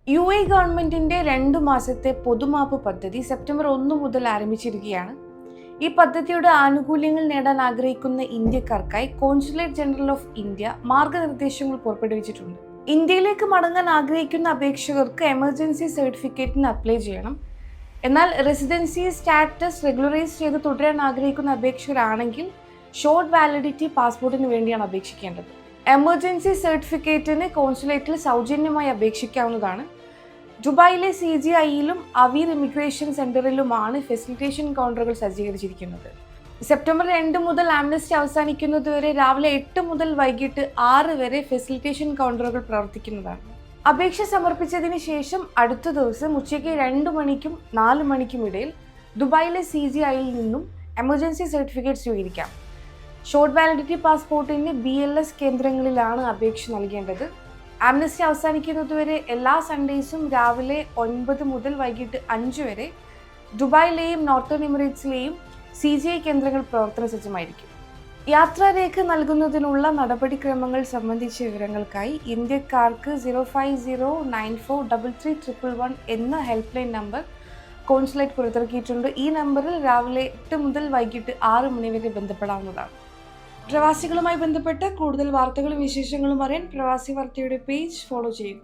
UAE ഗവൺമെന്റിന്റെ 2 മാസത്തെ പൊതുമാപ്പ് പദ്ധതി സെപ്റ്റംബർ 1 മുതൽ ആരംഭിച്ചിരിക്കുകയാണ്. ഈ പദ്ധതിയുടെ ആനുകൂല്യങ്ങൾ നേടാൻ ആഗ്രഹിക്കുന്ന ഇന്ത്യക്കാർക്കായി കോൺസുലേറ്റ് ജനറൽ ഓഫ് ഇന്ത്യ മാർഗനിർദ്ദേശങ്ങൾ പുറപ്പെടുവിച്ചിട്ടുണ്ട്. ഇന്ത്യയിലേക്ക് മടങ്ങാൻ ആഗ്രഹിക്കുന്ന അപേക്ഷകർക്ക് എമർജൻസി സർട്ടിഫിക്കറ്റിന് അപ്ലൈ ചെയ്യണം. എന്നാൽ റെസിഡൻസി സ്റ്റാറ്റസ് റെഗുലറൈസ് ചെയ്ത് തുടരാൻ ആഗ്രഹിക്കുന്ന അപേക്ഷകരാണെങ്കിൽ ഷോർട്ട് വാലിഡിറ്റി പാസ്പോർട്ടിന് വേണ്ടിയാണ് അപേക്ഷിക്കേണ്ടത്. എമർജൻസി സർട്ടിഫിക്കറ്റിന് കോൺസുലേറ്റിൽ സൗജന്യമായി അപേക്ഷിക്കാവുന്നതാണ്. ദുബായിലെ CGIയിലും അവീർ ഇമിഗ്രേഷൻ സെന്ററിലുമാണ് ഫെസിലിറ്റേഷൻ കൗണ്ടറുകൾ സജ്ജീകരിച്ചിരിക്കുന്നത്. സെപ്റ്റംബർ 2 മുതൽ ആംനസ്റ്റി അവസാനിക്കുന്നതുവരെ രാവിലെ 8 മുതൽ വൈകിട്ട് 6 വരെ ഫെസിലിറ്റേഷൻ കൗണ്ടറുകൾ പ്രവർത്തിക്കുന്നതാണ്. അപേക്ഷ സമർപ്പിച്ചതിന് ശേഷം അടുത്ത ദിവസം ഉച്ചയ്ക്ക് 2 മണിക്കും 4 മണിക്കും ഇടയിൽ ദുബായിലെ CGIയിൽ നിന്നും എമർജൻസി സർട്ടിഫിക്കറ്റ് സ്വീകരിക്കാം. ഷോർട്ട് വാലിഡിറ്റി പാസ്പോർട്ടിന് BLS കേന്ദ്രങ്ങളിലാണ് അപേക്ഷ നൽകേണ്ടത്. ആംനസ്റ്റി അവസാനിക്കുന്നതുവരെ എല്ലാ സൺഡേയ്സും രാവിലെ 9 മുതൽ വൈകിട്ട് 5 വരെ ദുബായിലെയും നോർത്തേൺ എമിറേറ്റ്സിലെയും CGI കേന്ദ്രങ്ങൾ പ്രവർത്തന സജ്ജമായിരിക്കും. യാത്രാരേഖ നൽകുന്നതിനുള്ള നടപടിക്രമങ്ങൾ സംബന്ധിച്ച വിവരങ്ങൾക്കായി ഇന്ത്യക്കാർക്ക് 050943311 എന്ന ഹെൽപ്പ് ലൈൻ നമ്പർ കോൺസുലേറ്റ് പുറത്തിറക്കിയിട്ടുണ്ട്. ഈ നമ്പറിൽ രാവിലെ 8 മുതൽ വൈകിട്ട് 6 മണി വരെ ബന്ധപ്പെടാവുന്നതാണ്. പ്രവാസികളുമായി ബന്ധപ്പെട്ട കൂടുതൽ വാർത്തകളും വിശേഷങ്ങളും അറിയാൻ പ്രവാസി വാർത്തയുടെ പേജ് ഫോളോ ചെയ്യുക.